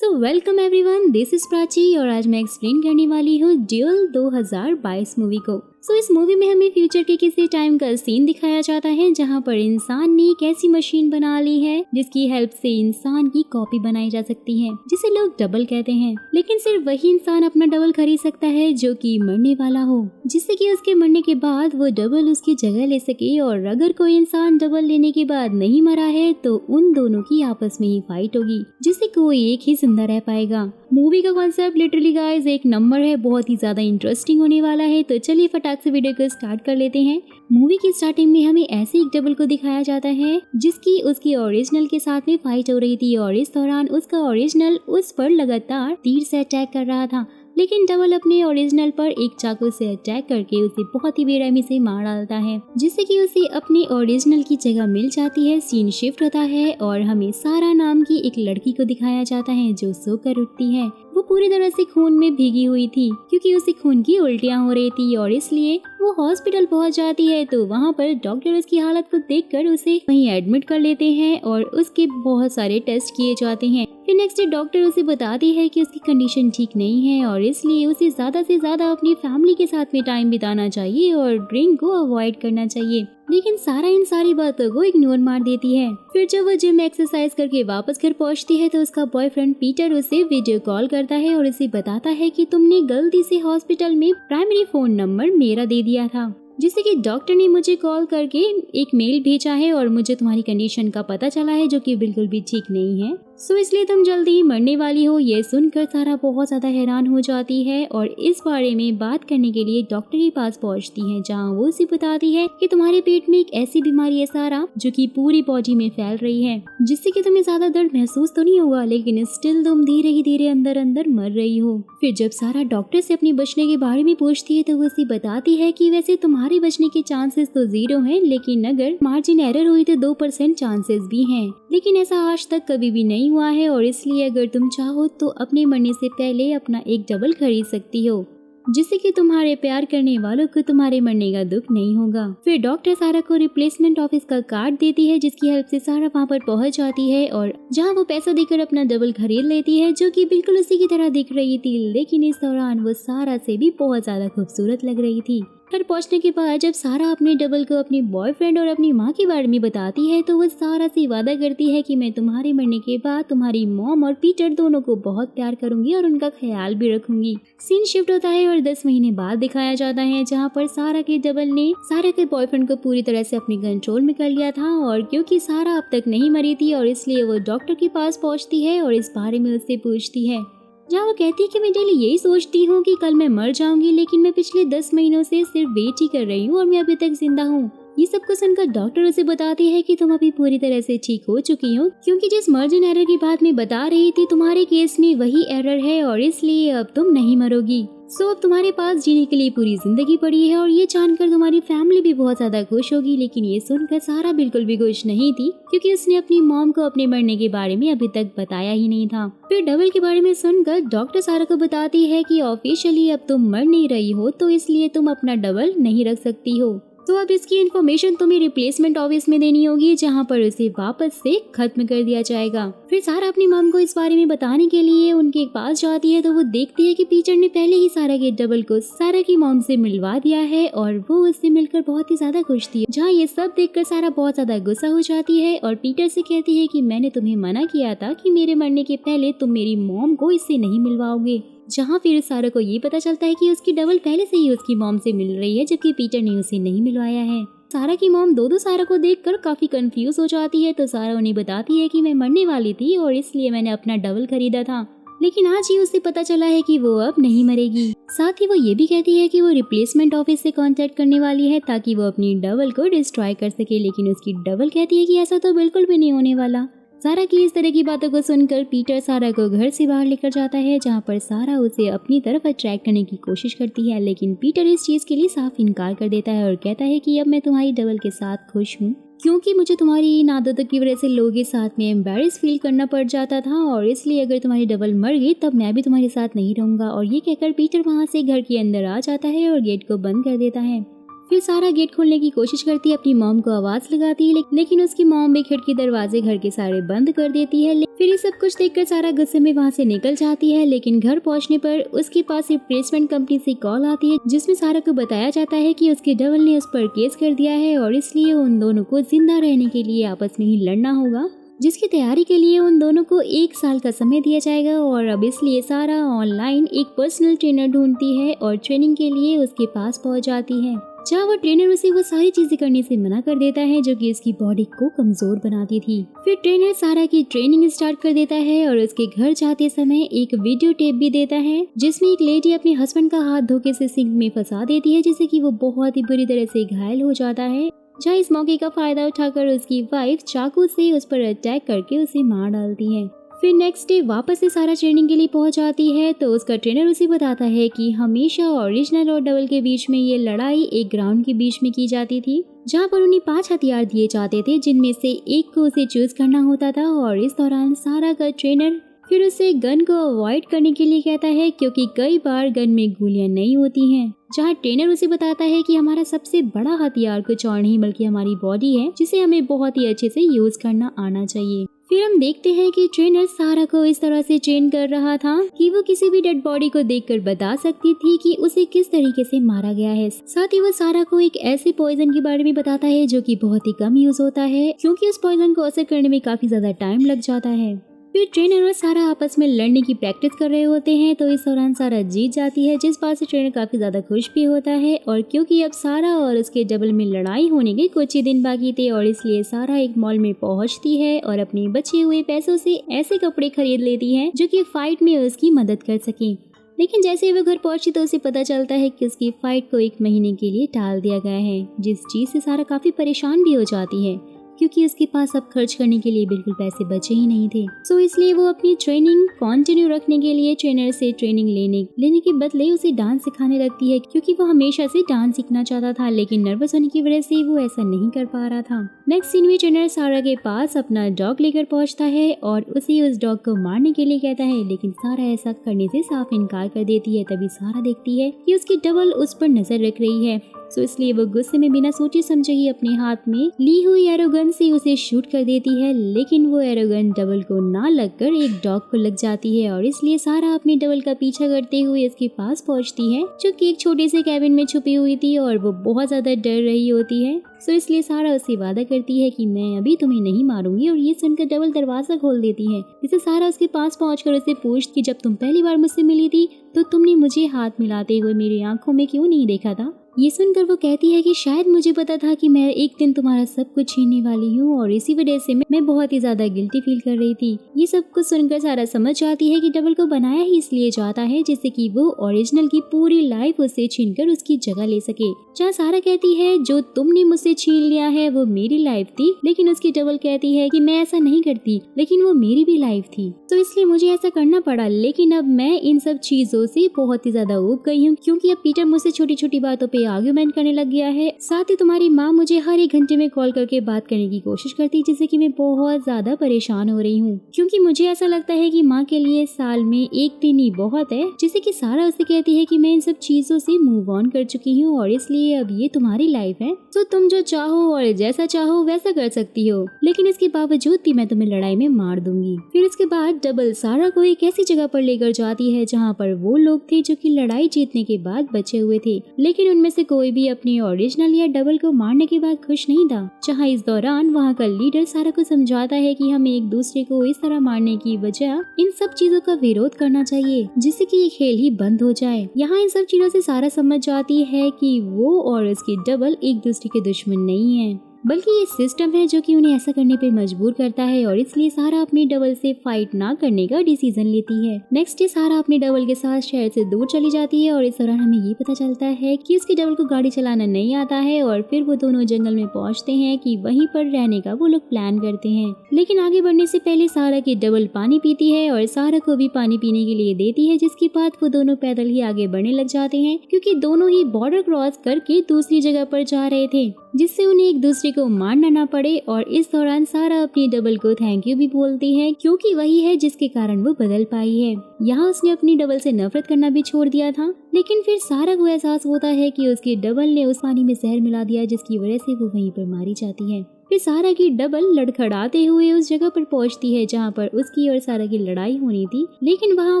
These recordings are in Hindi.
So welcome everyone, this is Prachi और आज मैं एक्सप्लेन करने वाली हूँ ड्यूल 2022 मूवी को। इस मूवी में हमें फ्यूचर के किसी टाइम का सीन दिखाया जाता है जहाँ पर इंसान ने एक ऐसी मशीन बना ली है जिसकी हेल्प से इंसान की कॉपी बनाई जा सकती है, जिसे लोग डबल कहते हैं। लेकिन सिर्फ वही इंसान अपना डबल खरीद सकता है जो कि मरने वाला हो, जिससे कि उसके मरने के बाद वो डबल उसकी जगह ले सके। और अगर कोई इंसान डबल लेने के बाद नहीं मरा है तो उन दोनों की आपस में ही फाइट होगी, जिससे कोई एक ही जिंदा रह पाएगा। मूवी का कॉन्सेप्ट लिटरली गाइस एक नंबर है, बहुत ही ज्यादा इंटरेस्टिंग होने वाला है। तो चलिए फटाक से वीडियो को स्टार्ट कर लेते हैं। मूवी की स्टार्टिंग में हमें ऐसे एक डबल को दिखाया जाता है जिसकी उसकी ओरिजिनल के साथ में फाइट हो रही थी और इस दौरान उसका ओरिजिनल उस पर लगातार तीर से अटैक कर रहा था। लेकिन डबल अपने ओरिजिनल पर एक चाकू से अटैक करके उसे बहुत ही बेरहमी से मार डालता है, जिससे कि उसे अपने ओरिजिनल की जगह मिल जाती है। सीन शिफ्ट होता है और हमें सारा नाम की एक लड़की को दिखाया जाता है जो सोकर उठती है। वो पूरी तरह से खून में भीगी हुई थी क्योंकि उसे खून की उल्टियां हो रही थी और इसलिए वो हॉस्पिटल पहुंच जाती है। तो वहाँ पर डॉक्टर उसकी हालत को देखकर उसे वहीं एडमिट कर लेते हैं और उसके बहुत सारे टेस्ट किए जाते हैं। फिर नेक्स्ट डे डॉक्टर उसे बताती है कि उसकी कंडीशन ठीक नहीं है और इसलिए उसे ज्यादा से ज्यादा अपनी फैमिली के साथ में टाइम बिताना चाहिए और ड्रिंक को अवॉइड करना चाहिए। लेकिन सारा इन सारी बातों को इग्नोर मार देती है। फिर जब वो जिम में एक्सरसाइज करके वापस घर पहुंचती है तो उसका बॉयफ्रेंड पीटर उसे वीडियो कॉल करता है और उसे बताता है कि तुमने गलती से हॉस्पिटल में प्राइमरी फोन नंबर मेरा दे दिया था, जिससे कि डॉक्टर ने मुझे कॉल करके एक मेल भेजा है और मुझे तुम्हारी कंडीशन का पता चला है जो कि बिल्कुल भी ठीक नहीं है। सो इसलिए तुम जल्दी ही मरने वाली हो। ये सुनकर सारा बहुत ज्यादा हैरान हो जाती है और इस बारे में बात करने के लिए डॉक्टर के पास पहुंचती है, जहां वो उसे बताती है कि तुम्हारे पेट में एक ऐसी बीमारी है सारा जो कि पूरी बॉडी में फैल रही है, जिससे कि तुम्हें ज्यादा दर्द महसूस तो नहीं होगा लेकिन स्टिल तुम धीरे ही धीरे अंदर अंदर मर रही हो। फिर जब सारा डॉक्टर से अपने बचने के बारे में पूछती है तो वो उसे बताती है कि वैसे तुम्हारे बचने के चांसेस तो 0 है, लेकिन अगर मार्जिन एरर हुई तो 2% चांसेस भी हैं। लेकिन ऐसा आज तक कभी भी नहीं हुआ है और इसलिए अगर तुम चाहो तो अपने मरने से पहले अपना एक डबल खरीद सकती हो, जिससे कि तुम्हारे प्यार करने वालों को तुम्हारे मरने का दुख नहीं होगा। फिर डॉक्टर सारा को रिप्लेसमेंट ऑफिस का कार्ड देती है जिसकी हेल्प से सारा वहाँ पर पहुंच जाती है और जहाँ वो पैसा देकर अपना डबल खरीद लेती है जो कि बिल्कुल उसी की तरह दिख रही थी। लेकिन इस दौरान वो सारा से भी बहुत ज्यादा खूबसूरत लग रही थी। घर पहुंचने के बाद जब सारा अपने डबल को अपने बॉयफ्रेंड और अपनी माँ के बारे में बताती है तो वो सारा से वादा करती है कि मैं तुम्हारे मरने के बाद तुम्हारी मॉम और पीटर दोनों को बहुत प्यार करूंगी और उनका ख्याल भी रखूंगी। सीन शिफ्ट होता है और 10 महीने बाद दिखाया जाता है जहाँ पर सारा के डबल ने सारा के बॉयफ्रेंड को पूरी तरह से अपने कंट्रोल में कर लिया था और क्योंकि सारा अब तक नहीं मरी थी और इसलिए वो डॉक्टर के पास पहुँचती है और इस बारे में उससे पूछती है, जहाँ वो कहती है कि मैं डेली यही सोचती हूँ कि कल मैं मर जाऊंगी, लेकिन मैं पिछले 10 महीनों से सिर्फ वेट ही कर रही हूँ और मैं अभी तक जिंदा हूँ। ये सब कुछ सुनकर डॉक्टर उसे बताती है कि तुम अभी पूरी तरह से ठीक हो चुकी हो, क्योंकि जिस मार्जिन एरर की बात मैं बता रही थी तुम्हारे केस में वही एरर है और इसलिए अब तुम नहीं मरोगी। सो अब तुम्हारे पास जीने के लिए पूरी जिंदगी पड़ी है और ये जानकर तुम्हारी फैमिली भी बहुत ज्यादा खुश होगी। लेकिन ये सुनकर सारा बिल्कुल भी खुश नहीं थी क्योंकि उसने अपनी मॉम को अपने मरने के बारे में अभी तक बताया ही नहीं था। फिर डबल के बारे में सुनकर डॉक्टर सारा को बताती है कि ऑफिशियली अब तुम मर नहीं रही हो तो इसलिए तुम अपना डबल नहीं रख सकती हो। तो अब इसकी इन्फॉर्मेशन तुम्हें रिप्लेसमेंट ऑफिस में देनी होगी जहाँ पर उसे वापस से खत्म कर दिया जाएगा। फिर सारा अपनी मॉम को इस बारे में बताने के लिए उनके पास जाती है तो वो देखती है कि पीटर ने पहले ही सारा के डबल को सारा की मॉम से मिलवा दिया है और वो उससे मिलकर बहुत ही ज्यादा खुश थी। जहाँ ये सब देखकर सारा बहुत ज्यादा गुस्सा हो जाती है और पीटर से कहती है कि मैंने तुम्हें मना किया था कि मेरे मरने के पहले तुम मेरी मॉम को इससे नहीं मिलवाओगे। जहाँ फिर सारा को ये पता चलता है कि उसकी डबल पहले से ही उसकी मॉम से मिल रही है जबकि पीटर ने उसे नहीं मिलवाया है। सारा की मॉम दो सारा को देखकर काफी कंफ्यूज हो जाती है तो सारा उन्हें बताती है कि मैं मरने वाली थी और इसलिए मैंने अपना डबल खरीदा था, लेकिन आज ही उसे पता चला है कि वो अब नहीं मरेगी। साथ ही वो ये भी कहती है कि वो रिप्लेसमेंट ऑफिस से कांटेक्ट करने वाली है ताकि वो अपनी डबल को डिस्ट्रॉय कर सके, लेकिन उसकी डबल कहती है कि ऐसा तो बिल्कुल भी नहीं होने वाला। सारा की इस तरह की बातों को सुनकर पीटर सारा को घर से बाहर लेकर जाता है जहाँ पर सारा उसे अपनी तरफ अट्रैक्ट करने की कोशिश करती है, लेकिन पीटर इस चीज के लिए साफ इनकार कर देता है और कहता है कि अब मैं तुम्हारी डबल के साथ खुश हूँ क्योंकि मुझे तुम्हारी इन आदतों की वजह से लोगों के साथ में एम्बैरेस फील करना पड़ जाता था और इसलिए अगर तुम्हारी डबल मर गई तब मैं भी तुम्हारे साथ नहीं रहूंगा। और ये कहकर पीटर वहाँ से घर के अंदर आ जाता है और गेट को बंद कर देता है। फिर सारा गेट खोलने की कोशिश करती है, अपनी मॉम को आवाज लगाती है, लेकिन उसकी मॉम भी खिड़की दरवाजे घर के सारे बंद कर देती है। फिर ये सब कुछ देखकर सारा गुस्से में वहाँ से निकल जाती है, लेकिन घर पहुँचने पर उसके पास रिप्लेसमेंट कंपनी से कॉल आती है, जिसमें सारा को बताया जाता है कि उसके डबल ने उस पर केस कर दिया है और इसलिए उन दोनों को जिंदा रहने के लिए आपस में ही लड़ना होगा, जिसकी तैयारी के लिए उन दोनों को 1 साल का समय दिया जाएगा। और अब इसलिए सारा ऑनलाइन एक पर्सनल ट्रेनर ढूंढती है और ट्रेनिंग के लिए उसके पास पहुंच जाती है, जहाँ वो ट्रेनर उसे वो सारी चीजें करने से मना कर देता है जो कि उसकी बॉडी को कमजोर बनाती थी। फिर ट्रेनर सारा की ट्रेनिंग स्टार्ट कर देता है और उसके घर जाते समय एक वीडियो टेप भी देता है, जिसमें एक लेडी अपने हस्बैंड का हाथ धोखे से सिंक में फंसा देती है, जिससे कि वो बहुत ही बुरी तरह से घायल हो जाता है। जहाँ इस मौके का फायदा उठाकर उसकी वाइफ चाकू से उस पर अटैक करके उसे मार डालती है। फिर नेक्स्ट डे वापस से सारा ट्रेनिंग के लिए पहुंच जाती है, तो उसका ट्रेनर उसे बताता है कि हमेशा ओरिजिनल और डबल के बीच में ये लड़ाई एक ग्राउंड के बीच में की जाती थी, जहां पर उन्हें 5 हथियार दिए जाते थे, जिनमें से एक को उसे चूज करना होता था। और इस दौरान सारा का ट्रेनर फिर उसे गन को अवॉइड करने के लिए कहता है, क्योंकि कई बार गन में गोलियां नहीं होती हैं। जहाँ ट्रेनर उसे बताता है कि हमारा सबसे बड़ा हथियार कुछ और नहीं बल्कि हमारी बॉडी है, जिसे हमें बहुत ही अच्छे से यूज करना आना चाहिए। फिर हम देखते हैं कि ट्रेनर सारा को इस तरह से ट्रेन कर रहा था कि वो किसी भी डेड बॉडी को देखकर बता सकती थी कि उसे किस तरीके से मारा गया है। साथ ही वो सारा को एक ऐसे पॉइजन के बारे में बताता है जो कि बहुत ही कम यूज होता है, क्योंकि उस पॉइजन को असर करने में काफी ज्यादा टाइम लग जाता है। फिर ट्रेनर और सारा आपस में लड़ने की प्रैक्टिस कर रहे होते हैं, तो इस दौरान सारा जीत जाती है, जिस बात से ट्रेनर काफी ज्यादा खुश भी होता है। और क्योंकि अब सारा और उसके डबल में लड़ाई होने के कुछ ही दिन बाकी थे, और इसलिए सारा एक मॉल में पहुंचती है और अपने बचे हुए पैसों से ऐसे कपड़े खरीद लेती है जो कि फाइट में उसकी मदद कर सके। लेकिन जैसे ही वो घर पहुंची तो उसे पता चलता है कि उसकी फाइट को 1 महीने के लिए टाल दिया गया है, जिस चीज से सारा काफी परेशान भी हो जाती है, क्योंकि उसके पास अब खर्च करने के लिए बिल्कुल पैसे बचे ही नहीं थे। सो इसलिए वो अपनी ट्रेनिंग कंटिन्यू रखने के लिए ट्रेनर से ट्रेनिंग लेने के बदले उसे डांस सिखाने लगती है, क्योंकि वो हमेशा से डांस सीखना चाहता था, लेकिन नर्वस होने की वजह से वो ऐसा नहीं कर पा रहा था। नेक्स्ट सीन में ट्रेनर सारा के पास अपना डॉग लेकर पहुंचता है और उसे उस डॉग को मारने के लिए कहता है, लेकिन सारा ऐसा करने से साफ इनकार कर देती है। तभी सारा देखती है कि उसकी डबल उस पर नजर रख रही है, सो इसलिए वो गुस्से में बिना सोचे समझे ही अपने हाथ में ली हुई एरोगन से उसे शूट कर देती है, लेकिन वो एरोगन डबल को ना लगकर एक डॉग को लग जाती है। और इसलिए सारा अपनी डबल का पीछा करते हुए इसके पास पहुंचती है, जो कि एक छोटे से कैबिन में छुपी हुई थी और वो बहुत ज्यादा डर रही होती है। सो इसलिए सारा उससे वादा करती है कि मैं अभी तुम्हें नहीं मारूंगी, और ये सुनकर डबल दरवाजा खोल देती है। जिससे सारा उसके पास पहुंचकर उसे पूछती कि जब तुम पहली बार मुझसे मिली थी तो तुमने मुझे हाथ मिलाते हुए मेरी आंखों में क्यों नहीं देखा था। ये सुनकर वो कहती है कि शायद मुझे पता था कि मैं एक दिन तुम्हारा सब कुछ छीनने वाली हूँ, और इसी वजह से मैं बहुत ही ज्यादा गिल्टी फील कर रही थी। ये सब कुछ सुनकर सारा समझ जाती है कि डबल को बनाया ही इसलिए जाता है जिससे कि वो ओरिजिनल की पूरी लाइफ उससे छीनकर उसकी जगह ले सके। जहाँ सारा कहती है जो तुमने मुझसे छीन लिया है वो मेरी लाइफ थी, लेकिन उसकी डबल कहती है कि मैं ऐसा नहीं करती, लेकिन वो मेरी भी लाइफ थी, तो इसलिए मुझे ऐसा करना पड़ा। लेकिन अब मैं इन सब चीजों से बहुत ही ज्यादा ऊब गई हूँ, क्योंकि अब पीटर मुझसे छोटी छोटी बातों पे आर्ग्यूमेंट करने लग गया है। साथ ही तुम्हारी माँ मुझे हर 1 घंटे में कॉल करके बात करने की कोशिश करती है, जिससे कि मैं बहुत ज्यादा परेशान हो रही हूँ, क्योंकि मुझे ऐसा लगता है कि माँ के लिए साल में 1 दिन ही बहुत है। जिससे कि सारा उसे कहती है कि मैं इन सब चीजों से मूव ऑन कर चुकी हूँ, और इसलिए अब ये तुम्हारी लाइफ है, तो तुम जो चाहो और जैसा चाहो वैसा कर सकती हो, लेकिन इसके बावजूद भी मैं तुम्हें लड़ाई में मार दूंगी। फिर उसके बाद डबल सारा को एक ऐसी जगह पर लेकर जाती है जहाँ पर वो लोग थे जो कि लड़ाई जीतने के बाद बचे हुए थे, लेकिन उनमें से कोई भी अपनी ओरिजिनल या डबल को मारने के बाद खुश नहीं था। जहाँ इस दौरान वहाँ का लीडर सारा को समझाता है कि हमें एक दूसरे को इस तरह मारने की बजाय इन सब चीजों का विरोध करना चाहिए, जिससे कि ये खेल ही बंद हो जाए। यहाँ इन सब चीजों से सारा समझ जाती है कि वो और उसकी डबल एक दूसरे के दुश्मन नहीं है, बल्कि ये सिस्टम है जो कि उन्हें ऐसा करने पे मजबूर करता है, और इसलिए सारा अपनी डबल से फाइट ना करने का डिसीजन लेती है। नेक्स्ट डे सारा अपने डबल के साथ शहर से दूर चली जाती है, और इस दौरान हमें ये पता चलता है कि उसके डबल को गाड़ी चलाना नहीं आता है, और फिर वो दोनों जंगल में पहुंचते हैं कि वहीं पर रहने का वो लोग प्लान करते हैं। लेकिन आगे बढ़ने से पहले सारा की डबल पानी पीती है और सारा को भी पानी पीने के लिए देती है, जिसके बाद वो दोनों पैदल ही आगे बढ़ने लग जाते हैं, क्योंकि दोनों ही बॉर्डर क्रॉस करके दूसरी जगह पर जा रहे थे। जिससे उन्हें एक दूसरे को मारना ना पड़े। और इस दौरान सारा अपनी डबल को थैंक यू भी बोलती है, क्योंकि वही है जिसके कारण वो बदल पाई है। यहाँ उसने अपनी डबल से नफरत करना भी छोड़ दिया था, लेकिन फिर सारा को एहसास होता है कि उसकी डबल ने उस पानी में जहर मिला दिया, जिसकी वजह से वो वहीं पर मारी जाती है। फिर सारा की डबल लड़खड़ाते हुए उस जगह पर पहुंचती है जहां पर उसकी और सारा की लड़ाई होनी थी, लेकिन वहां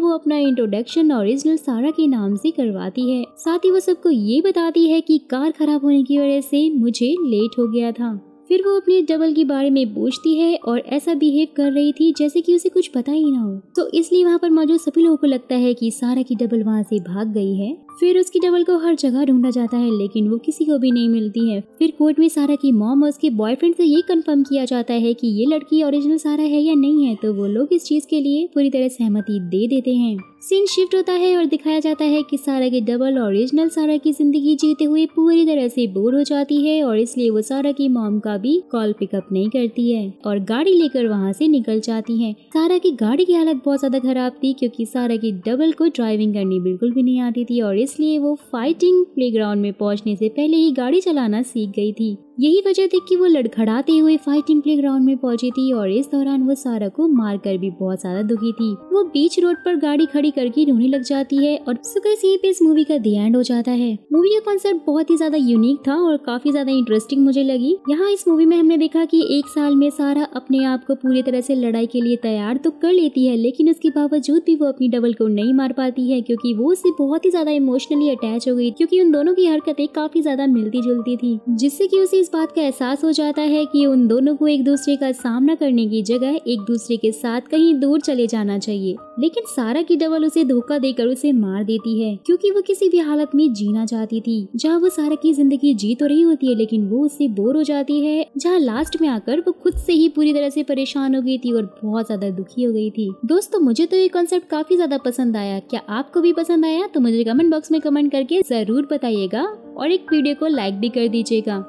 वो अपना इंट्रोडक्शन ओरिजिनल सारा के नाम से करवाती है। साथ ही वो सबको ये बताती है कि कार खराब होने की वजह से मुझे लेट हो गया था। फिर वो अपनी डबल के बारे में पूछती है और ऐसा बिहेव कर रही थी जैसे कि उसे कुछ पता ही ना हो, तो इसलिए वहाँ पर मौजूद सभी लोगों को लगता है कि सारा की डबल वहाँ से भाग गई है। फिर उसकी डबल को हर जगह ढूंढा जाता है, लेकिन वो किसी को भी नहीं मिलती है। फिर कोर्ट में सारा की मॉम और उसके बॉयफ्रेंड से ये कंफर्म किया जाता है कि ये लड़की ओरिजिनल सारा है या नहीं है, तो वो लोग इस चीज के लिए पूरी तरह सहमति दे देते हैं। सीन शिफ्ट होता है और दिखाया जाता है कि सारा की डबल ओरिजिनल सारा की जिंदगी जीते हुए पूरी तरह से बोर हो जाती है, और इसलिए वो सारा की मॉम का भी कॉल पिकअप नहीं करती है और गाड़ी लेकर वहाँ से निकल जाती है। सारा की गाड़ी की हालत बहुत ज्यादा खराब थी, क्योंकि सारा की डबल को ड्राइविंग करनी बिल्कुल भी नहीं आती थी, और इसलिए वो फाइटिंग प्लेग्राउंड में पहुंचने से पहले ही गाड़ी चलाना सीख गई थी। यही वजह थी कि वो लड़खड़ाते हुए फाइटिंग प्लेग्राउंड में पहुंची थी, और इस दौरान वो सारा को मारकर भी बहुत ज्यादा दुखी थी। वो बीच रोड पर गाड़ी खड़ी करके रोने लग जाती है, और यहीं पे इस मूवी का द एंड हो जाता है। मूवी का कॉन्सेप्ट बहुत ही ज्यादा यूनिक था और काफी ज्यादा इंटरेस्टिंग मुझे लगी। यहाँ इस मूवी में हमने देखा कि एक साल में सारा अपने आप को पूरी तरह से लड़ाई के लिए तैयार तो कर लेती है, लेकिन उसके बावजूद भी वो अपनी डबल को नहीं मार पाती है, क्योंकि वो उससे बहुत ही ज्यादा इमोशनली अटैच हो गई, क्योंकि उन दोनों की हरकतें काफी ज्यादा मिलती जुलती थी, जिससे कि उसे इस बात का एहसास हो जाता है कि उन दोनों को एक दूसरे का सामना करने की जगह एक दूसरे के साथ कहीं दूर चले जाना चाहिए। लेकिन सारा की डबल उसे धोखा देकर उसे मार देती है, क्योंकि वो किसी भी हालत में जीना चाहती थी। जहाँ वो सारा की जिंदगी जी तो रही होती है, लेकिन वो उससे बोर हो जाती है, जहाँ लास्ट में आकर वो खुद से ही पूरी तरह से परेशान हो गई थी और बहुत ज्यादा दुखी हो गई थी। दोस्तों, मुझे तो ये कॉन्सेप्ट काफी ज्यादा पसंद आया। क्या आपको भी पसंद आया? तो मुझे कमेंट बॉक्स में कमेंट करके जरूर बताइएगा, और एक वीडियो को लाइक भी कर दीजिएगा।